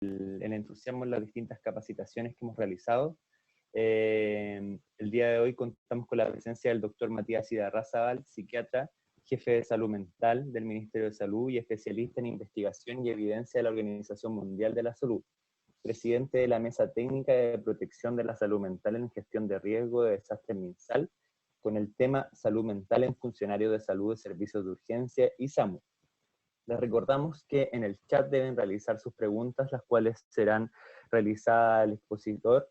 el entusiasmo en las distintas capacitaciones que hemos realizado. El día de hoy contamos con la presencia del doctor Matías Idarrázaval, psiquiatra, jefe de salud mental del Ministerio de Salud y especialista en investigación y evidencia de la Organización Mundial de la Salud, presidente de la Mesa Técnica de Protección de la Salud Mental en Gestión de Riesgo de Desastres MinSal, con el tema Salud Mental en Funcionarios de Salud de Servicios de Urgencia y SAMU. Les recordamos que en el chat deben realizar sus preguntas, las cuales serán realizadas al expositor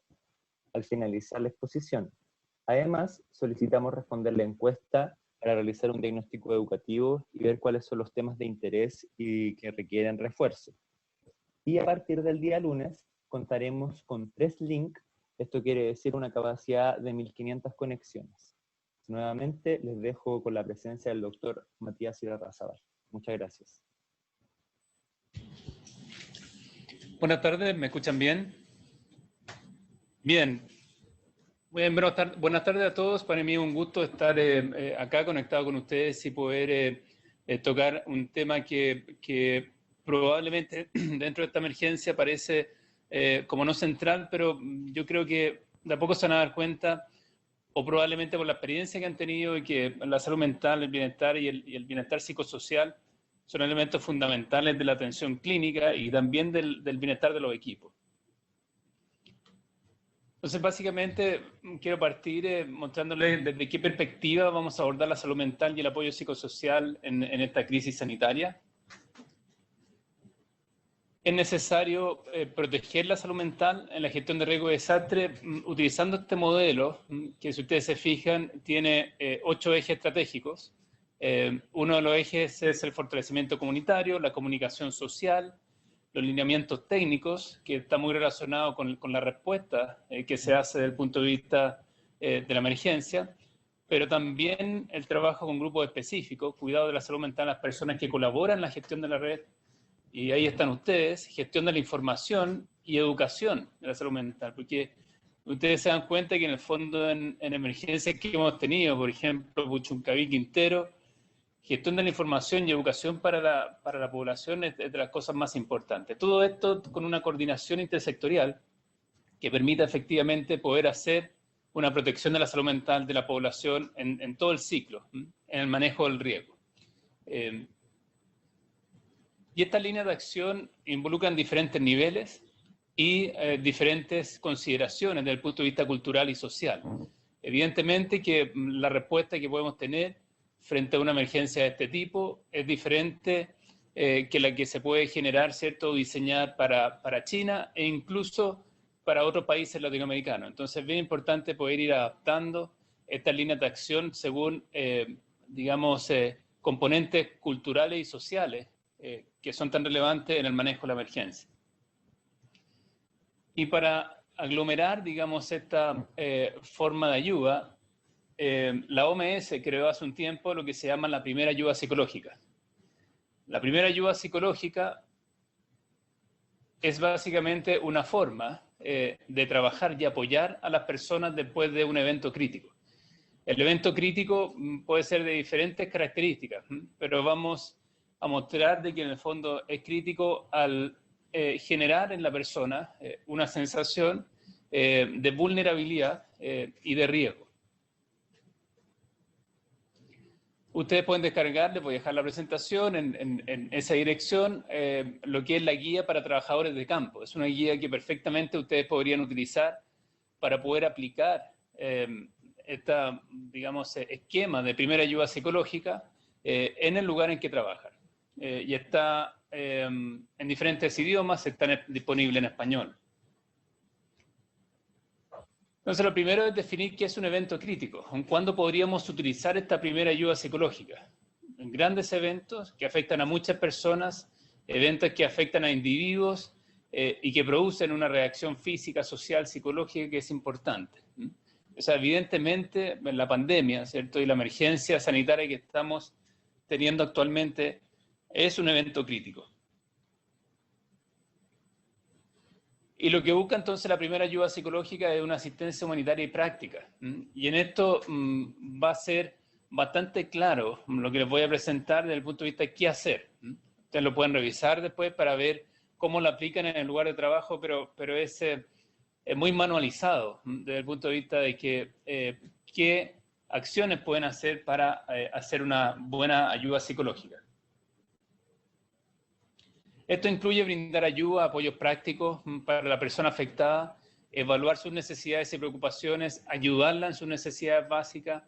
al finalizar la exposición. Además, solicitamos responder la encuesta para realizar un diagnóstico educativo y ver cuáles son los temas de interés y que requieren refuerzo. Y a partir del día lunes contaremos con 3 links, esto quiere decir una capacidad de 1500 conexiones. Nuevamente les dejo con la presencia del doctor Matías Idarrázaval. Muchas gracias. Buenas tardes, ¿me escuchan bien? Bien. Buenas tardes a todos. Para mí es un gusto estar acá conectado con ustedes y poder tocar un tema que probablemente dentro de esta emergencia parece como no central, pero yo creo que de a poco se van a dar cuenta, o probablemente por la experiencia que han tenido, y que la salud mental, el bienestar y el bienestar psicosocial son elementos fundamentales de la atención clínica y también del bienestar de los equipos. Entonces, básicamente, quiero partir mostrándoles desde qué perspectiva vamos a abordar la salud mental y el apoyo psicosocial en esta crisis sanitaria. Es necesario proteger la salud mental en la gestión de riesgo de desastre utilizando este modelo que, si ustedes se fijan, tiene 8 ejes estratégicos. Uno de los ejes es el fortalecimiento comunitario, la comunicación social, los lineamientos técnicos, que está muy relacionado con la respuesta que se hace desde el punto de vista de la emergencia, pero también el trabajo con grupos específicos, cuidado de la salud mental de las personas que colaboran en la gestión de la red, y ahí están ustedes, gestión de la información y educación de la salud mental, porque ustedes se dan cuenta que en el fondo en emergencias que hemos tenido, por ejemplo, Puchuncaví, Quintero, gestión de la información y educación para la población es de las cosas más importantes. Todo esto con una coordinación intersectorial que permita efectivamente poder hacer una protección de la salud mental de la población en todo el ciclo, en el manejo del riesgo. Y estas líneas de acción involucran diferentes niveles y diferentes consideraciones desde el punto de vista cultural y social. Evidentemente que la respuesta que podemos tener frente a una emergencia de este tipo es diferente que la que se puede generar, ¿cierto?, diseñar para China e incluso para otros países latinoamericanos. Entonces es bien importante poder ir adaptando estas líneas de acción según, digamos, componentes culturales y sociales que son tan relevantes en el manejo de la emergencia. Y para aglomerar, digamos, esta forma de ayuda, la OMS creó hace un tiempo lo que se llama la primera ayuda psicológica. La primera ayuda psicológica es básicamente una forma de trabajar y apoyar a las personas después de un evento crítico. El evento crítico puede ser de diferentes características, pero vamos a mostrar de que en el fondo es crítico al generar en la persona una sensación de vulnerabilidad y de riesgo. Ustedes pueden descargar, les voy a dejar la presentación en esa dirección, lo que es la guía para trabajadores de campo. Es una guía que perfectamente ustedes podrían utilizar para poder aplicar esta, digamos, esquema de primera ayuda psicológica en el lugar en que trabajan. Y está en diferentes idiomas, está disponible en español. Entonces, lo primero es definir qué es un evento crítico. ¿Cuándo podríamos utilizar esta primera ayuda psicológica? En grandes eventos que afectan a muchas personas, eventos que afectan a individuos y que producen una reacción física, social, psicológica que es importante. O sea, evidentemente, la pandemia, ¿cierto?, y la emergencia sanitaria que estamos teniendo actualmente es un evento crítico. Y lo que busca entonces la primera ayuda psicológica es una asistencia humanitaria y práctica. Y en esto va a ser bastante claro lo que les voy a presentar desde el punto de vista de qué hacer. Ustedes lo pueden revisar después para ver cómo lo aplican en el lugar de trabajo, pero es muy manualizado desde el punto de vista de qué acciones pueden hacer para hacer una buena ayuda psicológica. Esto incluye brindar ayuda, apoyos prácticos para la persona afectada, evaluar sus necesidades y preocupaciones, ayudarla en sus necesidades básicas,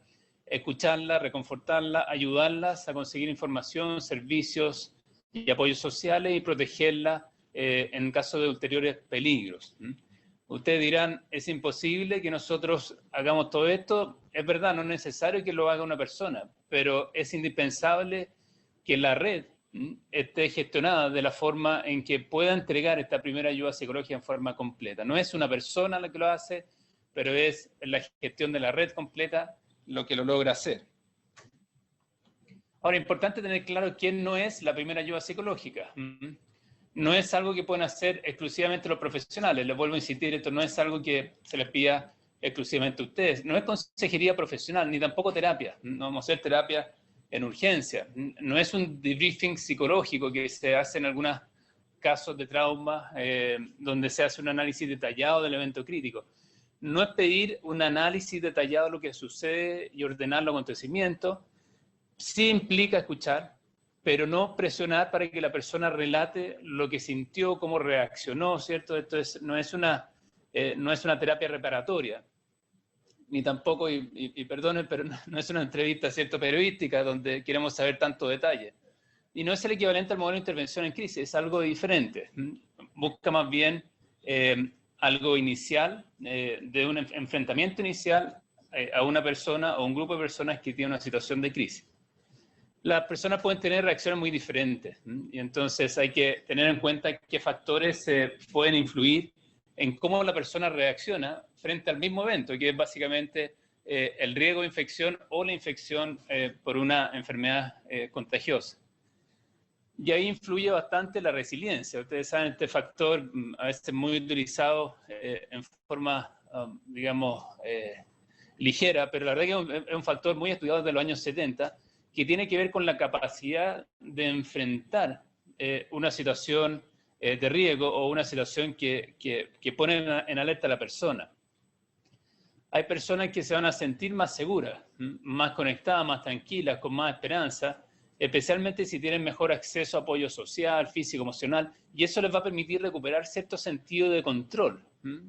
escucharla, reconfortarla, ayudarlas a conseguir información, servicios y apoyos sociales y protegerla en caso de ulteriores peligros. Ustedes dirán, es imposible que nosotros hagamos todo esto. Es verdad, no es necesario que lo haga una persona, pero es indispensable que la red esté gestionada de la forma en que pueda entregar esta primera ayuda psicológica en forma completa. No es una persona la que lo hace, pero es la gestión de la red completa lo que lo logra hacer. Ahora, importante tener claro quién no es la primera ayuda psicológica. No es algo que pueden hacer exclusivamente los profesionales. Les vuelvo a insistir, esto no es algo que se les pida exclusivamente a ustedes. No es consejería profesional, ni tampoco terapia. No vamos a hacer terapia en urgencia. No es un debriefing psicológico que se hace en algunos casos de trauma, donde se hace un análisis detallado del evento crítico. No es pedir un análisis detallado de lo que sucede y ordenar los acontecimientos. Sí implica escuchar, pero no presionar para que la persona relate lo que sintió, cómo reaccionó, ¿cierto? Esto no es una terapia reparatoria, ni tampoco, y perdonen, pero no es una entrevista, ¿cierto?, periodística donde queremos saber tanto detalle. Y no es el equivalente al modelo de intervención en crisis, es algo diferente. Busca más bien algo inicial, de un enfrentamiento inicial a una persona o un grupo de personas que tiene una situación de crisis. Las personas pueden tener reacciones muy diferentes, y entonces hay que tener en cuenta qué factores pueden influir en cómo la persona reacciona frente al mismo evento, que es básicamente el riesgo de infección o la infección por una enfermedad contagiosa. Y ahí influye bastante la resiliencia. Ustedes saben, este factor a veces muy utilizado en forma, digamos, ligera, pero la verdad que es un factor muy estudiado desde los años 70, que tiene que ver con la capacidad de enfrentar una situación de riesgo o una situación que pone en alerta a la persona. Hay personas que se van a sentir más seguras, más conectadas, más tranquilas, con más esperanza, especialmente si tienen mejor acceso a apoyo social, físico, emocional, y eso les va a permitir recuperar cierto sentido de control,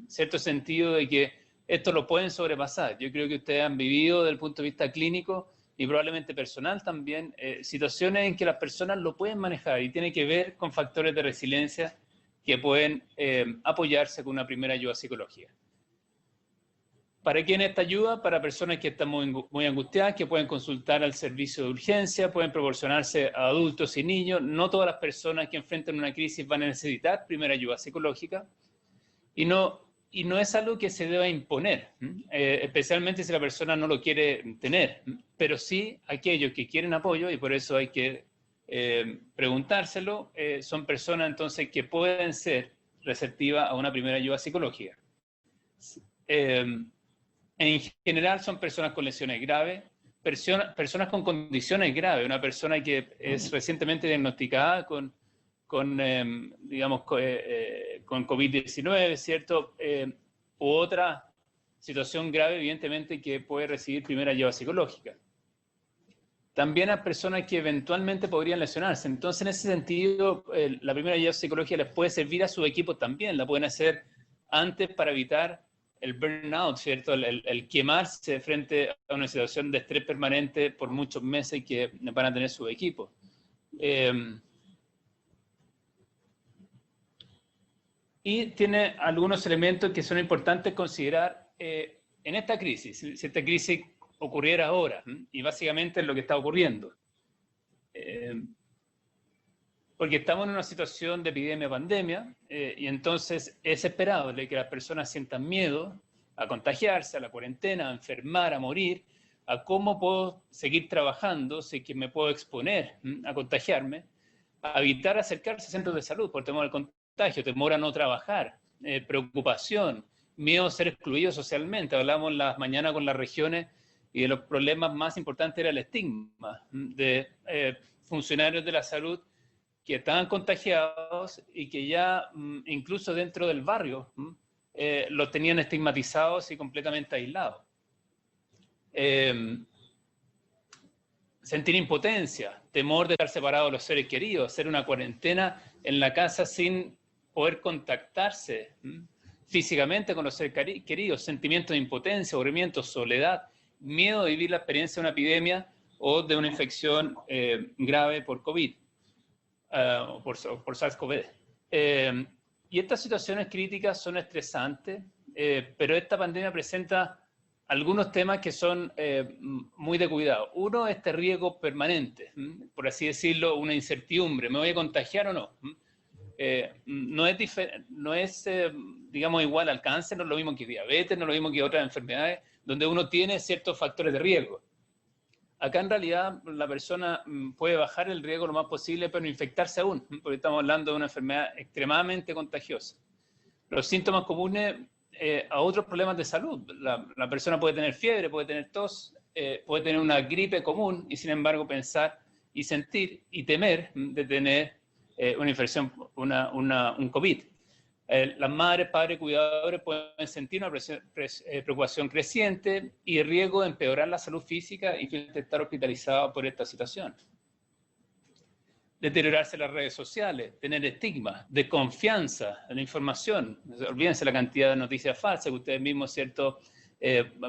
cierto sentido de que esto lo pueden sobrepasar. Yo creo que ustedes han vivido desde el punto de vista clínico y probablemente personal también, situaciones en que las personas lo pueden manejar y tiene que ver con factores de resiliencia que pueden apoyarse con una primera ayuda psicológica. ¿Para quién esta ayuda? Para personas que están muy angustiadas, que pueden consultar al servicio de urgencia, pueden proporcionarse a adultos y niños. No todas las personas que enfrentan una crisis van a necesitar primera ayuda psicológica. Y no es algo que se deba imponer, especialmente si la persona no lo quiere tener. Pero sí aquellos que quieren apoyo, y por eso hay que preguntárselo, son personas entonces que pueden ser receptivas a una primera ayuda psicológica. En general son personas con lesiones graves, personas con condiciones graves, una persona que es recientemente diagnosticada con COVID-19, ¿cierto? U otra situación grave, evidentemente, que puede recibir primera ayuda psicológica. También a personas que eventualmente podrían lesionarse. Entonces, en ese sentido, la primera ayuda psicológica les puede servir a su equipo también. La pueden hacer antes para evitar el burnout, ¿cierto? El quemarse frente a una situación de estrés permanente por muchos meses que van a tener su equipo. Y tiene algunos elementos que son importantes considerar en esta crisis. Si esta crisis ocurriera ahora, y básicamente es lo que está ocurriendo. Porque estamos en una situación de epidemia-pandemia, y entonces es esperable que las personas sientan miedo a contagiarse, a la cuarentena, a enfermar, a morir, a cómo puedo seguir trabajando, si es que me puedo exponer a contagiarme, a evitar acercarse a centros de salud por temor al contagio, temor a no trabajar, preocupación, miedo a ser excluido socialmente. Hablamos las mañanas con las regiones y de los problemas más importantes era el estigma de funcionarios de la salud que estaban contagiados y que ya incluso dentro del barrio los tenían estigmatizados y completamente aislados. Sentir impotencia, temor de estar separados de los seres queridos, hacer una cuarentena en la casa sin poder contactarse físicamente con los seres queridos, sentimiento de impotencia, aburrimiento, soledad, miedo de vivir la experiencia de una epidemia o de una infección grave por COVID, o por SARS-CoV. Y estas situaciones críticas son estresantes, pero esta pandemia presenta algunos temas que son muy de cuidado. Uno, este riesgo permanente, por así decirlo, una incertidumbre, ¿me voy a contagiar o no? No es digamos, igual al cáncer, no es lo mismo que diabetes, no es lo mismo que otras enfermedades, donde uno tiene ciertos factores de riesgo. Acá en realidad la persona puede bajar el riesgo lo más posible, pero no infectarse aún, porque estamos hablando de una enfermedad extremadamente contagiosa. Los síntomas comunes a otros problemas de salud. La persona puede tener fiebre, puede tener tos, puede tener una gripe común y sin embargo pensar y sentir y temer de tener una infección, un COVID. Las madres, padres, cuidadores pueden sentir una preocupación creciente y el riesgo de empeorar la salud física y estar hospitalizado por esta situación. Deteriorarse las redes sociales, tener estigma, desconfianza en la información. Olvídense la cantidad de noticias falsas que ustedes mismos, ¿cierto?,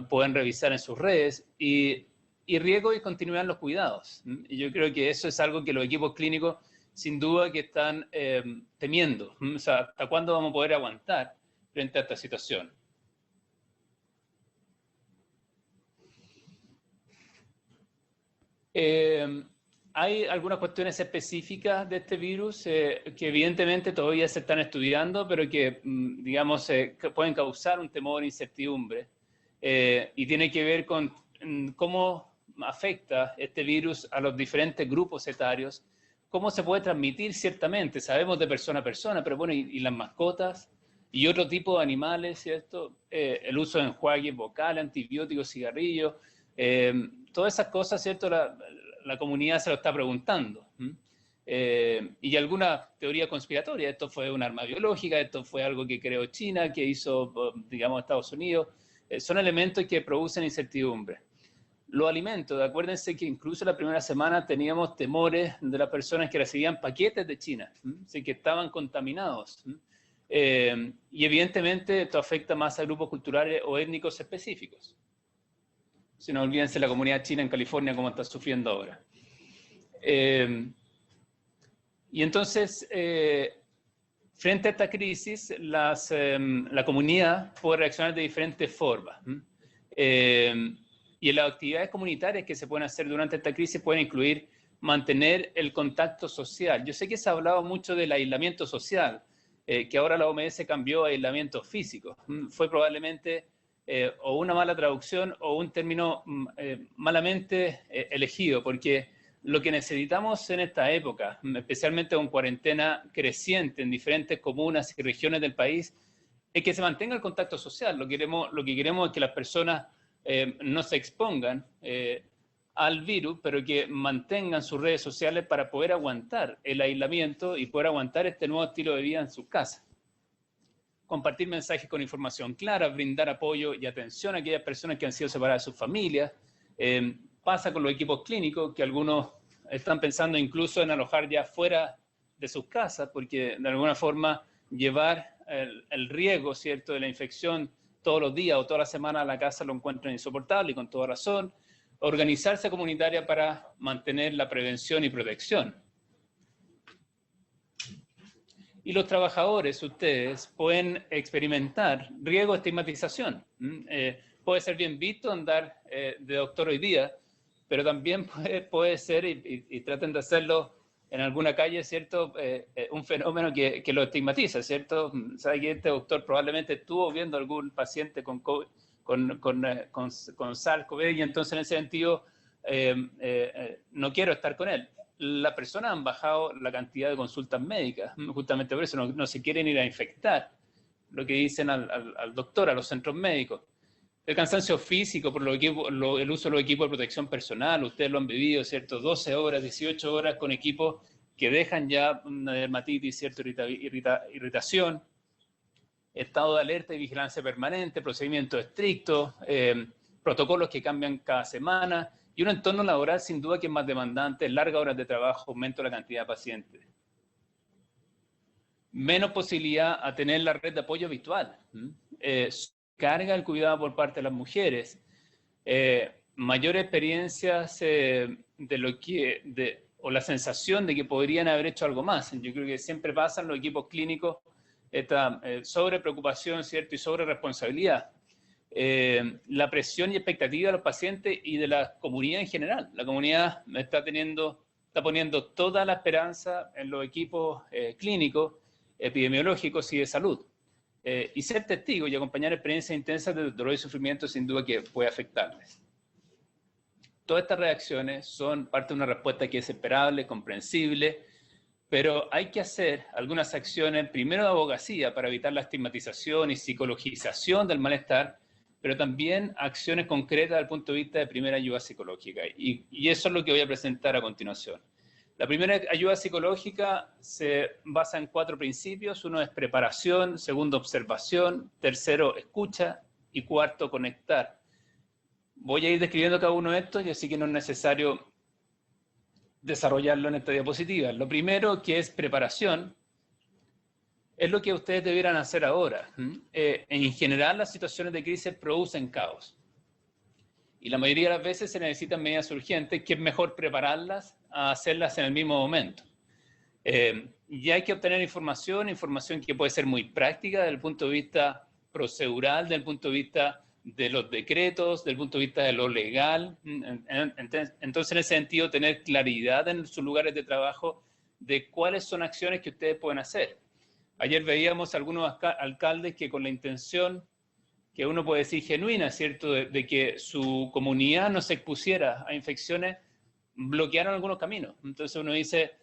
pueden revisar en sus redes y riesgo de continuar en los cuidados. Y yo creo que eso es algo que los equipos clínicos sin duda que están temiendo. O sea, ¿hasta cuándo vamos a poder aguantar frente a esta situación? Hay algunas cuestiones específicas de este virus que evidentemente todavía se están estudiando, pero que, digamos, que pueden causar un temor e incertidumbre. Y tiene que ver con cómo afecta este virus a los diferentes grupos etarios, cómo se puede transmitir ciertamente. Sabemos de persona a persona, pero bueno, y las mascotas y otro tipo de animales, ¿cierto? El uso de enjuagues vocales, antibióticos, cigarrillos, todas esas cosas, ¿cierto? La comunidad se lo está preguntando. Y alguna teoría conspiratoria, esto fue un arma biológica, esto fue algo que creó China, que hizo, digamos, Estados Unidos, son elementos que producen incertidumbre. Los alimentos, acuérdense que incluso la primera semana teníamos temores de las personas que recibían paquetes de China, así que estaban contaminados. Y evidentemente esto afecta más a grupos culturales o étnicos específicos. Si no, olvídense la comunidad china en California como está sufriendo ahora. Y entonces, frente a esta crisis, la comunidad puede reaccionar de diferentes formas. Y en las actividades comunitarias que se pueden hacer durante esta crisis pueden incluir mantener el contacto social. Yo sé que se ha hablado mucho del aislamiento social, que ahora la OMS cambió a aislamiento físico. Fue probablemente o una mala traducción o un término malamente elegido, porque lo que necesitamos en esta época, especialmente con cuarentena creciente en diferentes comunas y regiones del país, es que se mantenga el contacto social. Lo que queremos es que las personas no se expongan al virus, pero que mantengan sus redes sociales para poder aguantar el aislamiento y poder aguantar este nuevo estilo de vida en sus casas. Compartir mensajes con información clara, brindar apoyo y atención a aquellas personas que han sido separadas de sus familias. Pasa con los equipos clínicos, que algunos están pensando incluso en alojar ya fuera de sus casas, porque de alguna forma llevar el riesgo, ¿cierto?, de la infección todos los días o toda la semana a la casa lo encuentran insoportable y con toda razón. Organizarse comunitaria para mantener la prevención y protección. Y los trabajadores, ustedes, pueden experimentar riesgo de estigmatización. Puede ser bien visto andar de doctor hoy día, pero también puede ser, y traten de hacerlo en alguna calle, ¿cierto?, un fenómeno que lo estigmatiza, ¿cierto? Sabe que este doctor probablemente estuvo viendo algún paciente con SARS-CoV y entonces en ese sentido no quiero estar con él. Las personas han bajado la cantidad de consultas médicas, justamente por eso no se quieren ir a infectar, lo que dicen al doctor, a los centros médicos. El cansancio físico por el uso de los equipos de protección personal, ustedes lo han vivido, ¿cierto? 12 horas, 18 horas con equipos que dejan ya una dermatitis, cierta irritación, estado de alerta y vigilancia permanente, procedimientos estrictos, protocolos que cambian cada semana y un entorno laboral sin duda que es más demandante, largas horas de trabajo, aumento de la cantidad de pacientes. Menos posibilidad a tener la red de apoyo habitual, carga el cuidado por parte de las mujeres, mayor experiencias o la sensación de que podrían haber hecho algo más. Yo creo que siempre pasan los equipos clínicos esta sobrepreocupación, ¿cierto? Y sobre responsabilidad. La presión y expectativa de los pacientes y de la comunidad en general. La comunidad está poniendo toda la esperanza en los equipos clínicos, epidemiológicos y de salud. Y ser testigo y acompañar experiencias intensas de dolor y sufrimiento sin duda que puede afectarles. Todas estas reacciones son parte de una respuesta que es esperable, comprensible, pero hay que hacer algunas acciones, primero de abogacía para evitar la estigmatización y psicologización del malestar, pero también acciones concretas desde el punto de vista de primera ayuda psicológica. Y eso es lo que voy a presentar a continuación. La primera ayuda psicológica se basa en 4 principios. Uno es preparación, segundo observación, tercero escucha y cuarto conectar. Voy a ir describiendo cada uno de estos y así que no es necesario desarrollarlo en esta diapositiva. Lo primero, que es preparación, es lo que ustedes debieran hacer ahora. En general, las situaciones de crisis producen caos. Y la mayoría de las veces se necesitan medidas urgentes, que es mejor prepararlas a hacerlas en el mismo momento. Y hay que obtener información que puede ser muy práctica desde el punto de vista procedural, desde el punto de vista de los decretos, del punto de vista de lo legal. Entonces, en ese sentido, tener claridad en sus lugares de trabajo de cuáles son acciones que ustedes pueden hacer. Ayer veíamos algunos alcaldes que con la intención, que uno puede decir genuina, ¿cierto?, de que su comunidad no se expusiera a infecciones, bloquearon algunos caminos. Entonces uno dice,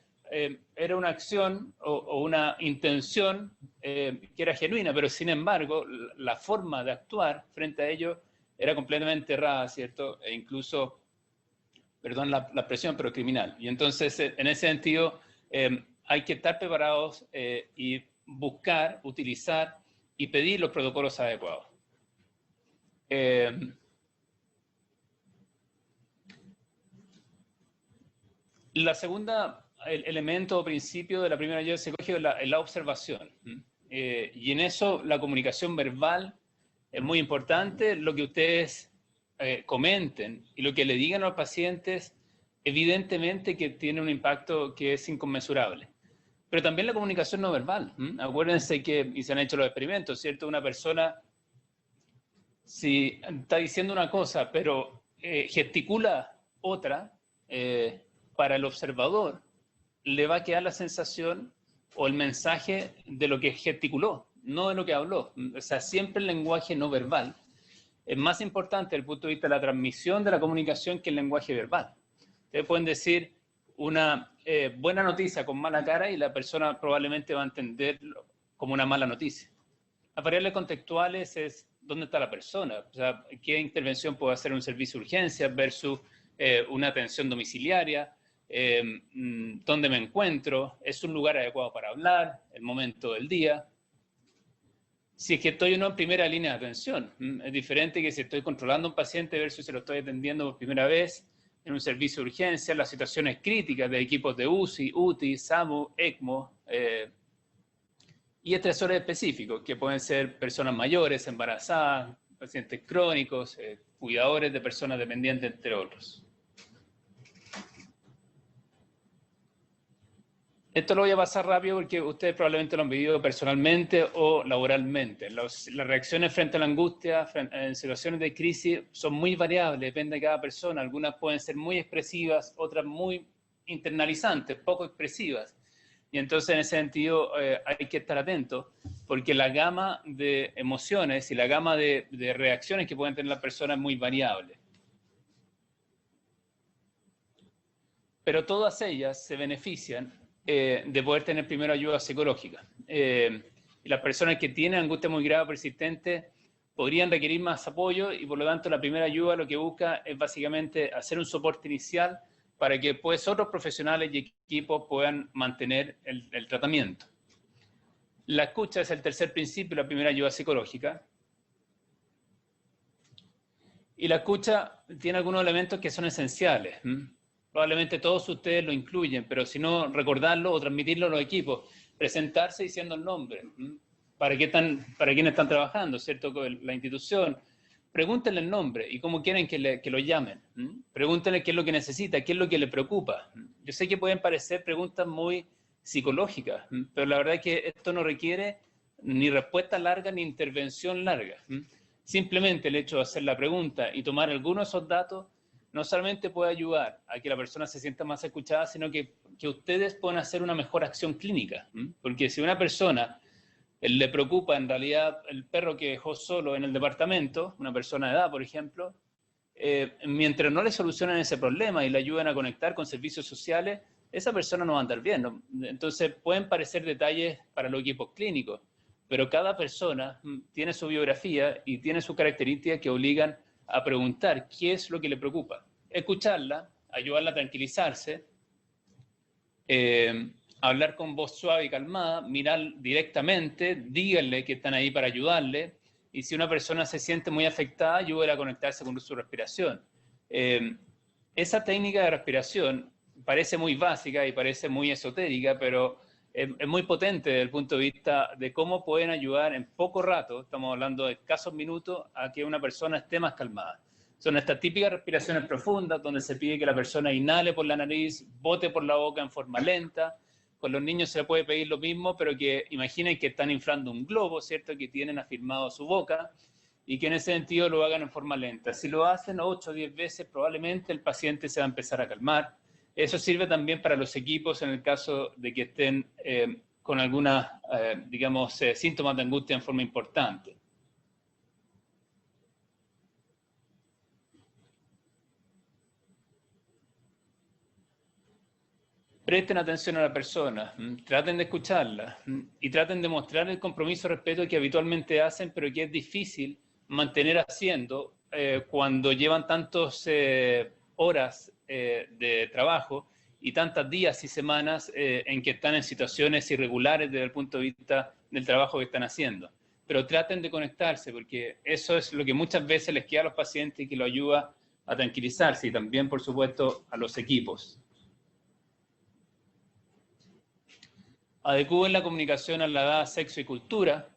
era una acción o una intención que era genuina, pero sin embargo la forma de actuar frente a ello era completamente errada, ¿cierto? E incluso, perdón la expresión, pero criminal. Y entonces en ese sentido hay que estar preparados y buscar, utilizar y pedir los protocolos adecuados. La segunda elemento o principio de la primera ayuda psicológica es la observación. Y en eso la comunicación verbal es muy importante. Lo que ustedes comenten y lo que le digan a los pacientes, evidentemente que tiene un impacto que es inconmensurable. Pero también la comunicación no verbal. Acuérdense que, y se han hecho los experimentos, ¿cierto? Una persona, si está diciendo una cosa, pero gesticula otra, para el observador le va a quedar la sensación o el mensaje de lo que gesticuló, no de lo que habló. O sea, siempre el lenguaje no verbal es más importante desde el punto de vista de la transmisión de la comunicación que el lenguaje verbal. Ustedes pueden decir una buena noticia con mala cara y la persona probablemente va a entenderlo como una mala noticia. Las variables contextuales es dónde está la persona, o sea, qué intervención puede hacer un servicio de urgencias versus una atención domiciliaria, dónde me encuentro, es un lugar adecuado para hablar, el momento del día. Si es que estoy o no en primera línea de atención, es diferente que si estoy controlando a un paciente versus si lo estoy atendiendo por primera vez en un servicio de urgencia, las situaciones críticas de equipos de UCI, UTI, SAMU, ECMO, y estresores específicos, que pueden ser personas mayores, embarazadas, pacientes crónicos, cuidadores de personas dependientes, entre otros. Esto lo voy a pasar rápido porque ustedes probablemente lo han vivido personalmente o laboralmente. Las reacciones frente a la angustia en situaciones de crisis son muy variables, depende de cada persona. Algunas pueden ser muy expresivas, otras muy internalizantes, poco expresivas. Y entonces en ese sentido hay que estar atentos porque la gama de emociones y la gama de reacciones que pueden tener las personas es muy variable. Pero todas ellas se benefician de poder tener primero ayuda psicológica. Las personas que tienen angustia muy grave o persistente podrían requerir más apoyo y por lo tanto la primera ayuda lo que busca es básicamente hacer un soporte inicial para que pues otros profesionales y equipos puedan mantener el tratamiento. La escucha es el tercer principio, la primera ayuda psicológica. Y la escucha tiene algunos elementos que son esenciales. Probablemente todos ustedes lo incluyen, pero si no, recordarlo o transmitirlo a los equipos. Presentarse diciendo el nombre. ¿Para quién están trabajando? ¿Cierto? Con la institución. Pregúntenle el nombre y cómo quieren que lo llamen. Pregúntenle qué es lo que necesita, qué es lo que le preocupa. Yo sé que pueden parecer preguntas muy psicológicas, pero la verdad es que esto no requiere ni respuesta larga ni intervención larga. Simplemente el hecho de hacer la pregunta y tomar algunos de esos datos no solamente puede ayudar a que la persona se sienta más escuchada, sino que ustedes puedan hacer una mejor acción clínica. Porque si a una persona le preocupa en realidad el perro que dejó solo en el departamento, una persona de edad, por ejemplo, mientras no le solucionen ese problema y le ayuden a conectar con servicios sociales, esa persona no va a andar bien, ¿no? Entonces pueden parecer detalles para los equipos clínicos, pero cada persona tiene su biografía y tiene sus características que obligan a preguntar qué es lo que le preocupa. Escucharla, ayudarla a tranquilizarse, hablar con voz suave y calmada, mirar directamente, díganle que están ahí para ayudarle, y si una persona se siente muy afectada, ayúdela a conectarse con su respiración. Esa técnica de respiración parece muy básica y parece muy esotérica, pero es muy potente desde el punto de vista de cómo pueden ayudar en poco rato, estamos hablando de escasos minutos, a que una persona esté más calmada. Son estas típicas respiraciones profundas donde se pide que la persona inhale por la nariz, bote por la boca en forma lenta. Con los niños se le puede pedir lo mismo, pero que imaginen que están inflando un globo, ¿cierto? Que tienen afirmado su boca y que en ese sentido lo hagan en forma lenta. Si lo hacen 8 o 10 veces, probablemente el paciente se va a empezar a calmar. Eso sirve también para los equipos en el caso de que estén con algunos, digamos, síntomas de angustia en forma importante. Presten atención a la persona, traten de escucharla y traten de mostrar el compromiso y respeto que habitualmente hacen, pero que es difícil mantener haciendo cuando llevan tantas horas de trabajo y tantos días y semanas en que están en situaciones irregulares desde el punto de vista del trabajo que están haciendo. Pero traten de conectarse, porque eso es lo que muchas veces les queda a los pacientes y que lo ayuda a tranquilizarse, y también, por supuesto, a los equipos. Adecúen la comunicación a la edad, sexo y cultura.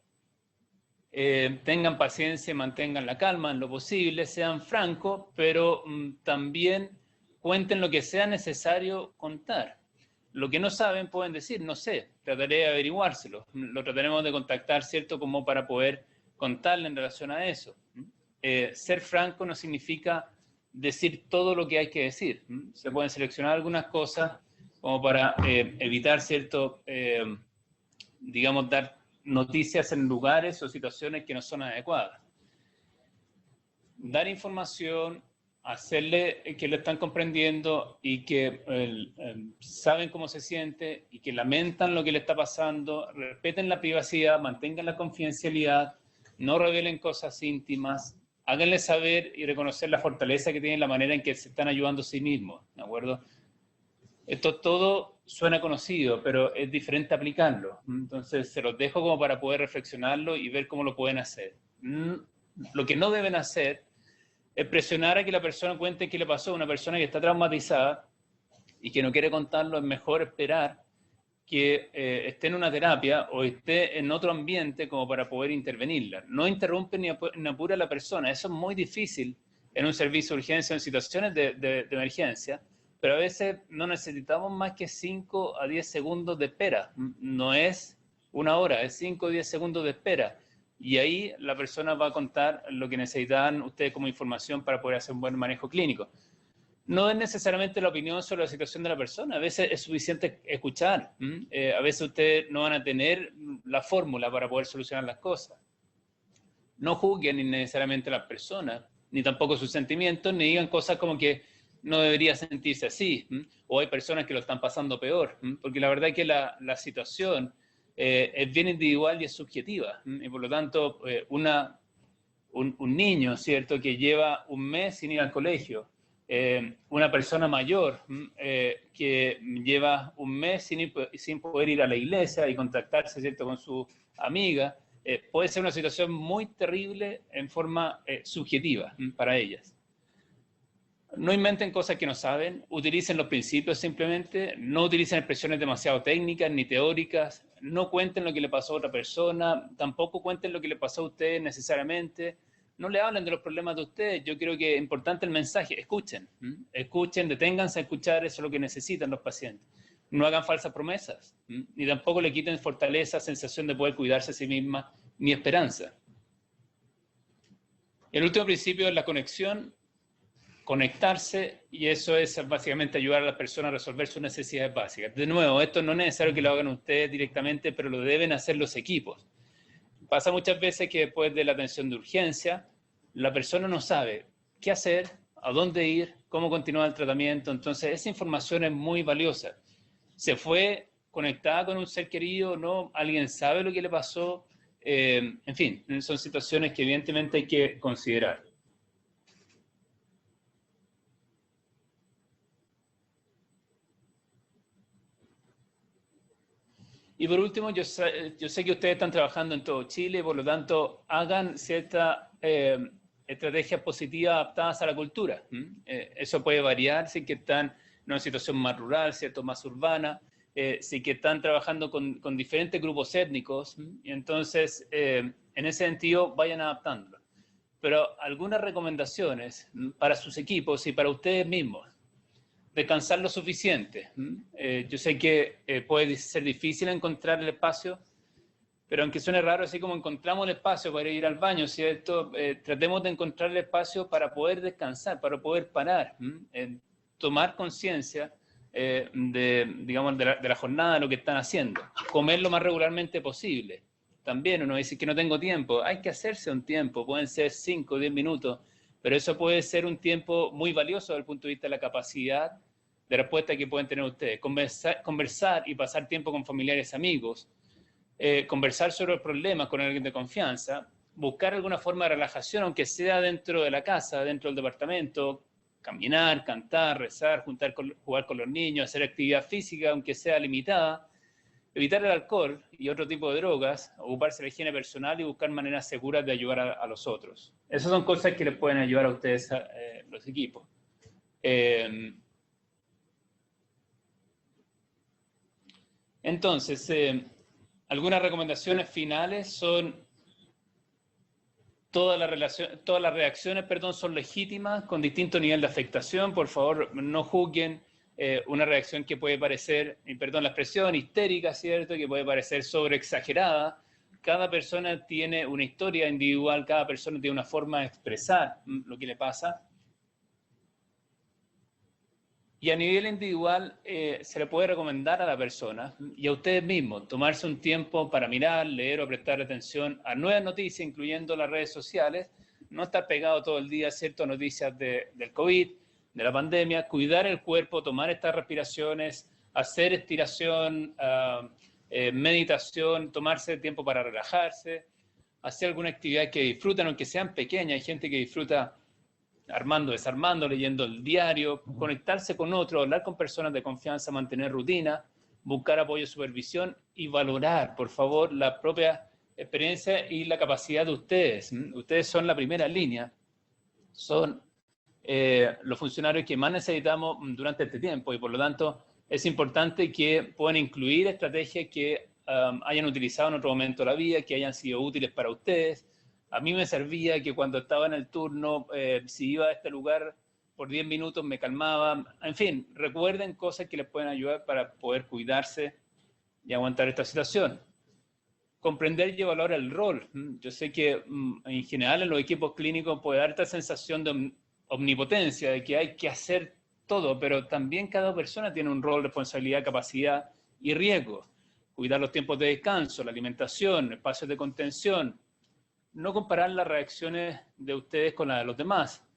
Tengan paciencia, mantengan la calma en lo posible, sean francos, pero también cuenten lo que sea necesario contar. Lo que no saben pueden decir, no sé, trataré de averiguárselo. Lo trataremos de contactar, ¿cierto? Como para poder contarle en relación a eso. Ser franco no significa decir todo lo que hay que decir. Se pueden seleccionar algunas cosas como para evitar, ¿cierto? Digamos, dar noticias en lugares o situaciones que no son adecuadas. Dar información, hacerle que lo están comprendiendo y que saben cómo se siente y que lamentan lo que le está pasando, respeten la privacidad, mantengan la confidencialidad, no revelen cosas íntimas, háganle saber y reconocer la fortaleza que tienen, la manera en que se están ayudando a sí mismos, ¿de acuerdo? Esto todo suena conocido, pero es diferente aplicarlo. Entonces, se los dejo como para poder reflexionarlo y ver cómo lo pueden hacer. Lo que no deben hacer es presionar a que la persona cuente qué le pasó a una persona que está traumatizada y que no quiere contarlo. Es mejor esperar que esté en una terapia o esté en otro ambiente como para poder intervenirla. No interrumpen ni apura a la persona. Eso es muy difícil en un servicio de urgencia, en situaciones de emergencia, pero a veces no necesitamos más que 5 a 10 segundos de espera. No es una hora, es 5 o 10 segundos de espera. Y ahí la persona va a contar lo que necesitan ustedes como información para poder hacer un buen manejo clínico. No es necesariamente la opinión sobre la situación de la persona, a veces es suficiente escuchar. A veces ustedes no van a tener la fórmula para poder solucionar las cosas. No juzguen necesariamente a las personas, ni tampoco sus sentimientos, ni digan cosas como que no debería sentirse así, o hay personas que lo están pasando peor, porque la verdad es que la situación es bien individual y es subjetiva, y por lo tanto un niño, ¿cierto?, que lleva un mes sin ir al colegio, una persona mayor que lleva un mes sin poder ir a la iglesia y contactarse, ¿cierto?, con su amiga, puede ser una situación muy terrible en forma subjetiva para ellas. No inventen cosas que no saben, utilicen los principios simplemente, no utilicen expresiones demasiado técnicas ni teóricas, no cuenten lo que le pasó a otra persona, tampoco cuenten lo que le pasó a ustedes necesariamente, no le hablen de los problemas de ustedes. Yo creo que es importante el mensaje, escuchen, escuchen, deténganse a escuchar, eso es lo que necesitan los pacientes. No hagan falsas promesas, ni tampoco le quiten fortaleza, sensación de poder cuidarse a sí misma, ni esperanza. El último principio es la conexión, conectarse, y eso es básicamente ayudar a las personas a resolver sus necesidades básicas. De nuevo, esto no es necesario que lo hagan ustedes directamente, pero lo deben hacer los equipos. Pasa muchas veces que después de la atención de urgencia, la persona no sabe qué hacer, a dónde ir, cómo continuar el tratamiento. Entonces, esa información es muy valiosa. Se fue conectada con un ser querido, ¿no? Alguien sabe lo que le pasó. En fin, son situaciones que evidentemente hay que considerar. Y por último, yo sé que ustedes están trabajando en todo Chile, por lo tanto, hagan ciertas estrategias positivas adaptadas a la cultura. Eso puede variar si que están en una situación más rural, ¿cierto?, más urbana, si que están trabajando con diferentes grupos étnicos, y entonces, en ese sentido, vayan adaptándolo. Pero algunas recomendaciones para sus equipos y para ustedes mismos. Descansar lo suficiente. Yo sé que puede ser difícil encontrar el espacio, pero aunque suene raro, así como encontramos el espacio para ir al baño, ¿cierto? Tratemos de encontrar el espacio para poder descansar, para poder parar, tomar conciencia digamos, de la jornada, de lo que están haciendo. Comer lo más regularmente posible. También uno dice que no tengo tiempo. Hay que hacerse un tiempo, pueden ser 5 o 10 minutos, pero eso puede ser un tiempo muy valioso desde el punto de vista de la capacidad de respuesta que pueden tener ustedes. Conversar y pasar tiempo con familiares, amigos, conversar sobre los problemas con alguien de confianza, buscar alguna forma de relajación, aunque sea dentro de la casa, dentro del departamento, caminar, cantar, rezar, jugar con los niños, hacer actividad física, aunque sea limitada, evitar el alcohol y otro tipo de drogas, ocuparse de la higiene personal y buscar maneras seguras de ayudar a los otros. Esas son cosas que les pueden ayudar a ustedes, los equipos. Entonces, algunas recomendaciones finales son: todas las reacciones, son legítimas, con distinto nivel de afectación. Por favor, no juzguen una reacción que puede parecer, y perdón la expresión, histérica, ¿cierto?, que puede parecer sobreexagerada. Cada persona tiene una historia individual, cada persona tiene una forma de expresar lo que le pasa. Y a nivel individual se le puede recomendar a la persona y a ustedes mismos tomarse un tiempo para mirar, leer o prestar atención a nuevas noticias, incluyendo las redes sociales, no estar pegado todo el día a ciertas noticias del COVID, de la pandemia, cuidar el cuerpo, tomar estas respiraciones, hacer estiración, meditación, tomarse tiempo para relajarse, hacer alguna actividad que disfruten, aunque sean pequeñas. Hay gente que disfruta armando, desarmando, leyendo el diario, conectarse con otros, hablar con personas de confianza, mantener rutina, buscar apoyo y supervisión y valorar, por favor, la propia experiencia y la capacidad de ustedes. Ustedes son la primera línea, son los funcionarios que más necesitamos durante este tiempo, y por lo tanto es importante que puedan incluir estrategias que hayan utilizado en otro momento de la vida, que hayan sido útiles para ustedes. A mí me servía que cuando estaba en el turno, si iba a este lugar por 10 minutos me calmaba. En fin, recuerden cosas que les pueden ayudar para poder cuidarse y aguantar esta situación. Comprender y evaluar el rol. Yo sé que en general en los equipos clínicos puede dar esta sensación de omnipotencia, de que hay que hacer todo, pero también cada persona tiene un rol, responsabilidad, capacidad y riesgo. Cuidar los tiempos de descanso, la alimentación, espacios de contención. No comparar las reacciones de ustedes con las de los demás.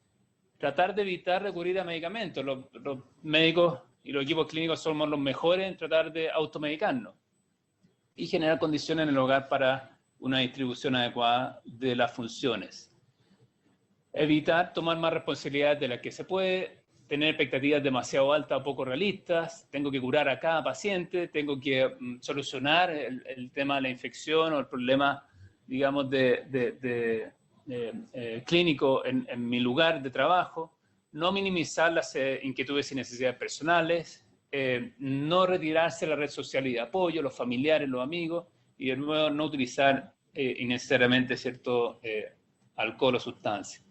Tratar de evitar recurrir a medicamentos. Los médicos y los equipos clínicos somos los mejores en tratar de automedicarnos. Y generar condiciones en el hogar para una distribución adecuada de las funciones. Evitar tomar más responsabilidades de las que se puede. tener expectativas demasiado altas o poco realistas, tengo que curar a cada paciente, tengo que solucionar el tema de la infección o el problema, digamos, clínico en mi lugar de trabajo, no minimizar las inquietudes y necesidades personales, no retirarse de la red social y de apoyo, los familiares, los amigos, y de nuevo no utilizar innecesariamente cierto alcohol o sustancia.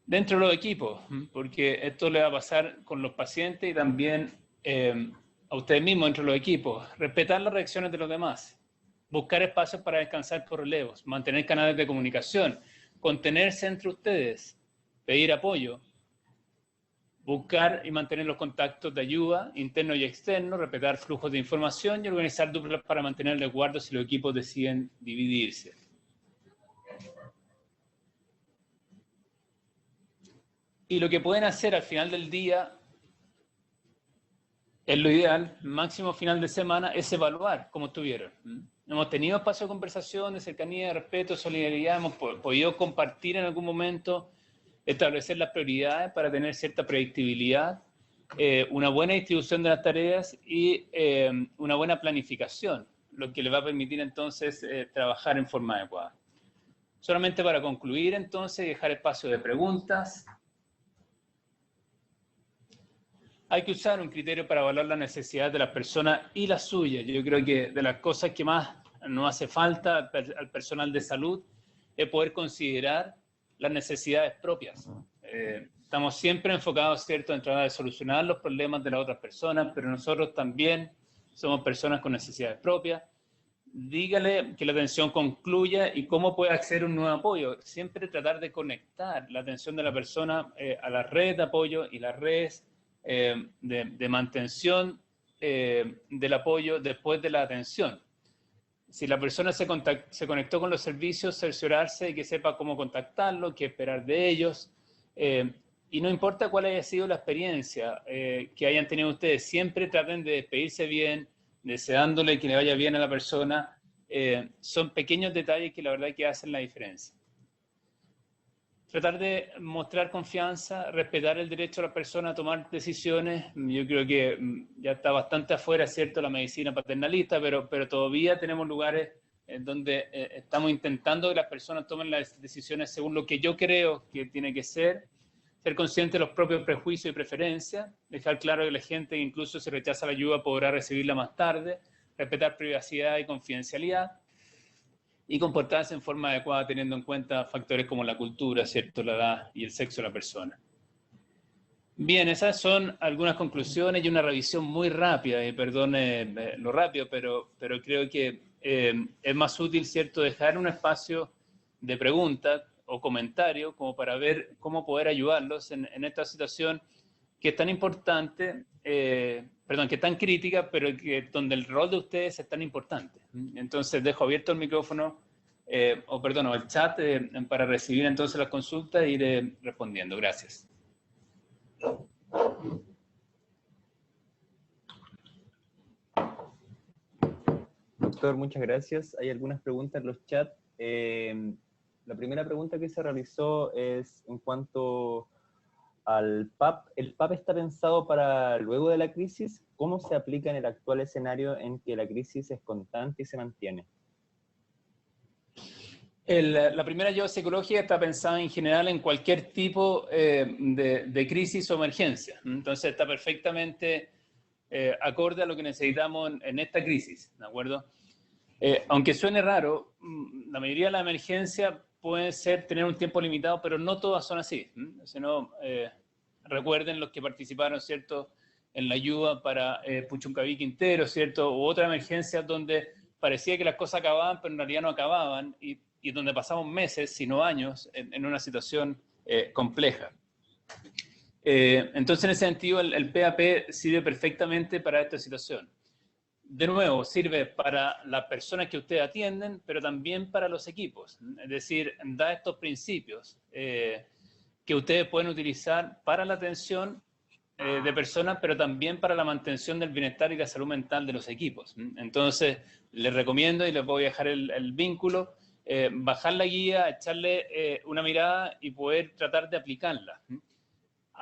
Dentro de los equipos, porque esto le va a pasar con los pacientes y también a ustedes mismos dentro de los equipos. Respetar las reacciones de los demás, buscar espacios para descansar por relevos, mantener canales de comunicación, contenerse entre ustedes, pedir apoyo, buscar y mantener los contactos de ayuda internos y externos, respetar flujos de información y organizar duplas para mantener el resguardo si los equipos deciden dividirse. Y lo que pueden hacer al final del día, es lo ideal, máximo final de semana, es evaluar cómo estuvieron. Hemos tenido espacio de conversación, de cercanía, de respeto, solidaridad, hemos podido compartir en algún momento, establecer las prioridades para tener cierta predictibilidad, una buena distribución de las tareas y una buena planificación, lo que le va a permitir entonces trabajar en forma adecuada. Solamente para concluir entonces, dejar espacio de preguntas. Hay que usar un criterio para evaluar las necesidades de las personas y las suyas. Yo creo que de las cosas que más nos hace falta al personal de salud es poder considerar las necesidades propias. Estamos siempre enfocados, ¿cierto?, en tratar de solucionar los problemas de las otras personas, pero nosotros también somos personas con necesidades propias. Dígale que la atención concluya y cómo puede acceder a un nuevo apoyo. Siempre tratar de conectar la atención de la persona a la red de apoyo y las redes de mantención del apoyo después de la atención. Si la persona se conectó con los servicios, cerciorarse de que sepa cómo contactarlo, qué esperar de ellos. Y no importa cuál haya sido la experiencia que hayan tenido ustedes, siempre traten de despedirse bien, deseándole que le vaya bien a la persona. Son pequeños detalles que la verdad que hacen la diferencia. Tratar de mostrar confianza, respetar el derecho de la persona a tomar decisiones. Yo creo que ya está bastante afuera, ¿cierto?, la medicina paternalista, pero todavía tenemos lugares en donde estamos intentando que las personas tomen las decisiones según lo que yo creo que tiene que ser consciente de los propios prejuicios y preferencias, dejar claro que la gente que incluso si rechaza la ayuda podrá recibirla más tarde, respetar privacidad y confidencialidad, y comportarse en forma adecuada teniendo en cuenta factores como la cultura, ¿cierto?, la edad y el sexo de la persona. Bien, esas son algunas conclusiones y una revisión muy rápida, y perdone lo rápido, pero creo que es más útil, ¿cierto?, dejar un espacio de preguntas o comentarios como para ver cómo poder ayudarlos en esta situación que es tan importante, que es tan crítica, pero donde el rol de ustedes es tan importante. Entonces dejo abierto el micrófono, el chat para recibir entonces las consultas e ir respondiendo. Gracias. Doctor, muchas gracias. Hay algunas preguntas en los chats. La primera pregunta que se realizó es en cuanto al PAP. ¿El PAP está pensado para luego de la crisis? ¿Cómo se aplica en el actual escenario en que la crisis es constante y se mantiene? La primera ayuda psicológica está pensada en general en cualquier tipo de crisis o emergencia. Entonces está perfectamente acorde a lo que necesitamos en esta crisis, ¿de acuerdo? Aunque suene raro, la mayoría de las emergencias pueden tener un tiempo limitado, pero no todas son así. Sino, recuerden los que participaron, ¿cierto?, en la ayuda para Puchuncaví Quintero, ¿cierto?, u otras emergencias donde parecía que las cosas acababan, pero en realidad no acababan, y donde pasamos meses, sino años, en una situación compleja. Entonces, en ese sentido, el PAP sirve perfectamente para esta situación. De nuevo, sirve para las personas que ustedes atienden, pero también para los equipos. Es decir, da estos principios que ustedes pueden utilizar para la atención de personas, pero también para la mantención del bienestar y la salud mental de los equipos. Entonces, les recomiendo, y les voy a dejar el vínculo, bajar la guía, echarle una mirada y poder tratar de aplicarla.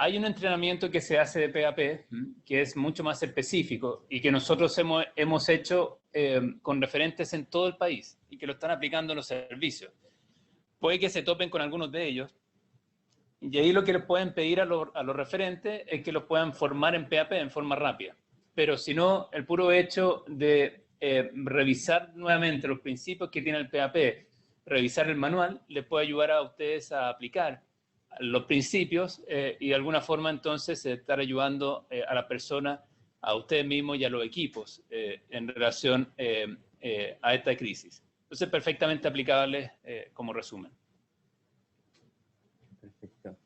Hay un entrenamiento que se hace de PAP, que es mucho más específico y que nosotros hemos hecho con referentes en todo el país y que lo están aplicando en los servicios. Puede que se topen con algunos de ellos y ahí lo que les pueden pedir a los referentes es que los puedan formar en PAP en forma rápida. Pero si no, el puro hecho de revisar nuevamente los principios que tiene el PAP, revisar el manual, les puede ayudar a ustedes a aplicar los principios y de alguna forma entonces estar ayudando a la persona, a ustedes mismos y a los equipos en relación a esta crisis. Entonces, perfectamente aplicable como resumen. Perfecto.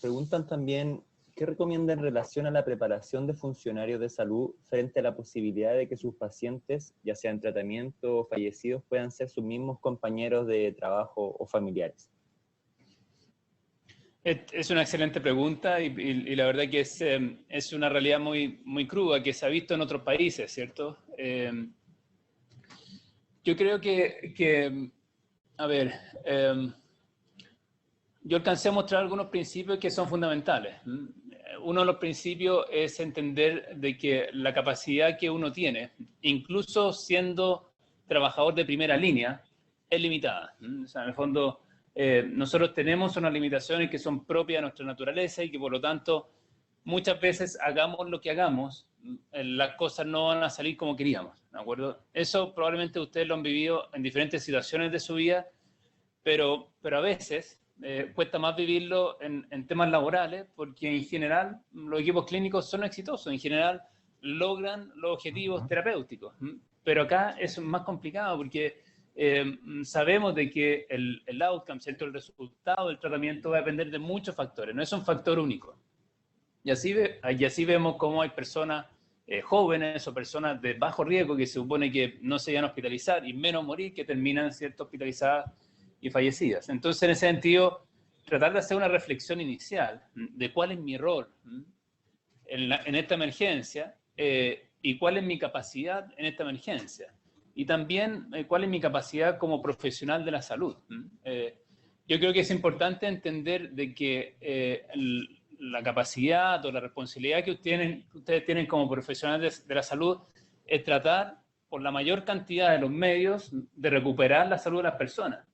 Preguntan también, ¿qué recomienda en relación a la preparación de funcionarios de salud frente a la posibilidad de que sus pacientes, ya sean tratamiento o fallecidos, puedan ser sus mismos compañeros de trabajo o familiares? Es una excelente pregunta y la verdad que es una realidad muy, muy cruda que se ha visto en otros países, ¿cierto? Yo creo que a ver, yo alcancé a mostrar algunos principios que son fundamentales. Uno de los principios es entender de que la capacidad que uno tiene, incluso siendo trabajador de primera línea, es limitada. O sea, en el fondo, nosotros tenemos unas limitaciones que son propias de nuestra naturaleza y que por lo tanto muchas veces hagamos lo que hagamos, las cosas no van a salir como queríamos, ¿de acuerdo? Eso probablemente ustedes lo han vivido en diferentes situaciones de su vida, pero a veces cuesta más vivirlo en temas laborales porque en general los equipos clínicos son exitosos, en general logran los objetivos terapéuticos, pero acá es más complicado porque sabemos de que el outcome, ¿cierto? El resultado del tratamiento va a depender de muchos factores, no es un factor único. Y así vemos cómo hay personas jóvenes o personas de bajo riesgo que se supone que no se iban a hospitalizar y menos morir que terminan, ¿cierto?, hospitalizadas y fallecidas. Entonces, en ese sentido, tratar de hacer una reflexión inicial de cuál es mi rol en esta emergencia y cuál es mi capacidad en esta emergencia. Y también cuál es mi capacidad como profesional de la salud. Yo creo que es importante entender de que la capacidad o la responsabilidad que ustedes tienen como profesionales de la salud es tratar por la mayor cantidad de los medios de recuperar la salud de las personas.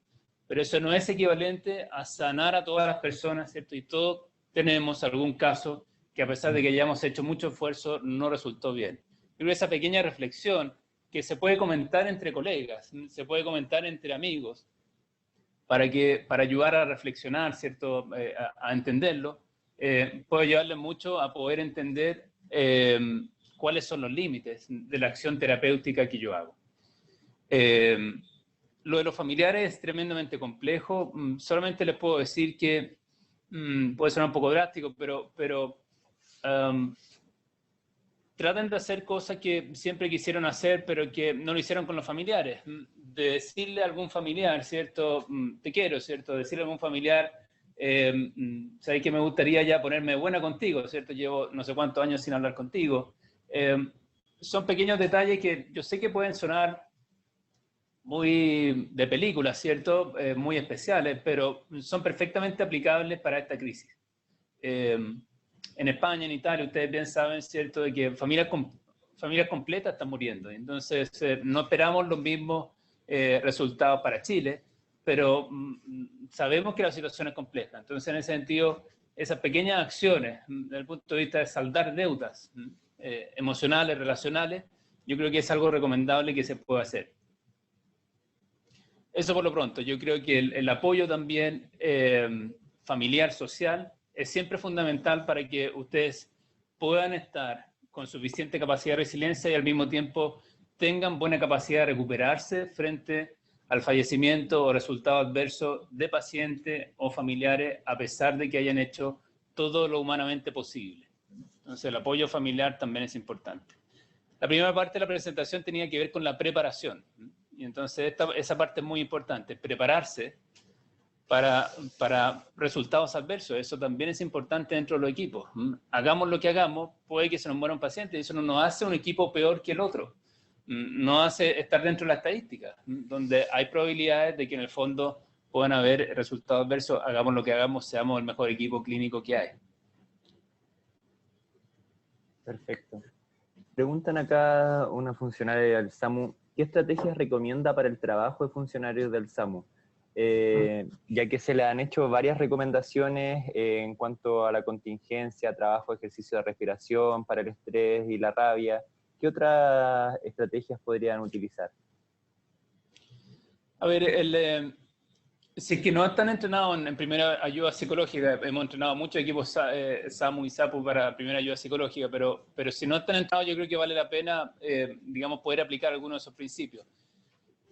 Pero eso no es equivalente a sanar a todas las personas, ¿cierto? Y todos tenemos algún caso que a pesar de que hayamos hecho mucho esfuerzo, no resultó bien. Yo creo que esa pequeña reflexión que se puede comentar entre colegas, se puede comentar entre amigos, para ayudar a reflexionar, ¿cierto? A entenderlo, puede ayudarles mucho a poder entender cuáles son los límites de la acción terapéutica que yo hago. Lo de los familiares es tremendamente complejo. Solamente les puedo decir que puede sonar un poco drástico, pero traten de hacer cosas que siempre quisieron hacer, pero que no lo hicieron con los familiares. De decirle a algún familiar, ¿cierto? Te quiero, ¿cierto? Decirle a algún familiar, sabes que me gustaría ya ponerme buena contigo, ¿cierto? Llevo no sé cuántos años sin hablar contigo. Son pequeños detalles que yo sé que pueden sonar muy de película, ¿cierto? Muy especiales, pero son perfectamente aplicables para esta crisis. En España, en Italia, ustedes bien saben, ¿cierto?, de que familias completas están muriendo. Entonces, no esperamos los mismos resultados para Chile, pero sabemos que la situación es compleja. Entonces, en ese sentido, esas pequeñas acciones, desde el punto de vista de saldar deudas emocionales, relacionales, yo creo que es algo recomendable que se pueda hacer. Eso por lo pronto. Yo creo que el apoyo también familiar, social, es siempre fundamental para que ustedes puedan estar con suficiente capacidad de resiliencia y al mismo tiempo tengan buena capacidad de recuperarse frente al fallecimiento o resultado adverso de pacientes o familiares, a pesar de que hayan hecho todo lo humanamente posible. Entonces, el apoyo familiar también es importante. La primera parte de la presentación tenía que ver con la preparación. Y entonces esa parte es muy importante, prepararse para resultados adversos. Eso también es importante dentro de los equipos. Hagamos lo que hagamos, puede que se nos muera un paciente, y eso no nos hace un equipo peor que el otro. No hace estar dentro de la estadística, donde hay probabilidades de que en el fondo puedan haber resultados adversos, hagamos lo que hagamos, seamos el mejor equipo clínico que hay. Perfecto. Preguntan acá una funcionaria del SAMU, ¿qué estrategias recomienda para el trabajo de funcionarios del SAMU? Ya que se le han hecho varias recomendaciones en cuanto a la contingencia, trabajo, ejercicio de respiración, para el estrés y la rabia. ¿Qué otras estrategias podrían utilizar? A ver, si es que no están entrenados en primera ayuda psicológica, hemos entrenado muchos equipos SAMU y SAPU para primera ayuda psicológica, pero si no están entrenados, yo creo que vale la pena, digamos, poder aplicar algunos de esos principios.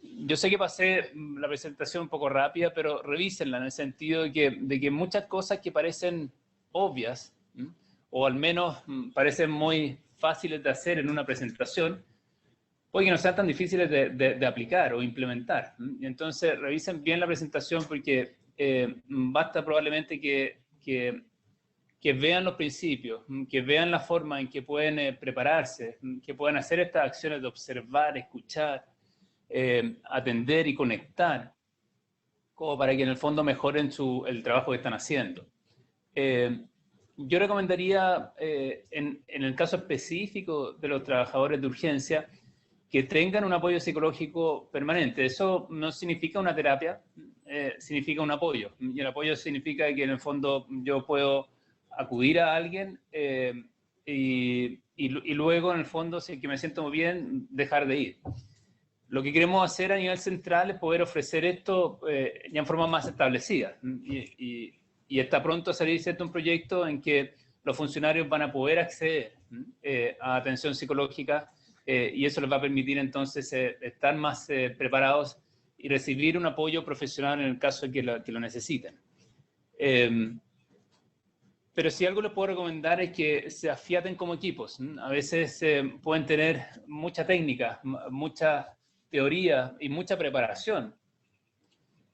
Yo sé que pasé la presentación un poco rápida, pero revísenla en el sentido de que muchas cosas que parecen obvias, o al menos parecen muy fáciles de hacer en una presentación, puede que no sean tan difíciles de aplicar o implementar. Entonces, revisen bien la presentación porque basta probablemente que vean los principios, que vean la forma en que pueden prepararse, que puedan hacer estas acciones de observar, escuchar, atender y conectar, como para que en el fondo mejoren el trabajo que están haciendo. Yo recomendaría, en el caso específico de los trabajadores de urgencia, que tengan un apoyo psicológico permanente. Eso no significa una terapia, significa un apoyo. Y el apoyo significa que en el fondo yo puedo acudir a alguien y luego en el fondo, si es que me siento muy bien, dejar de ir. Lo que queremos hacer a nivel central es poder ofrecer esto ya en forma más establecida. Y está pronto a salir, ¿cierto?, un proyecto en que los funcionarios van a poder acceder a atención psicológica y eso les va a permitir entonces estar más preparados y recibir un apoyo profesional en el caso de que lo necesiten. Pero si algo les puedo recomendar es que se afiaten como equipos. A veces pueden tener mucha técnica, mucha teoría y mucha preparación,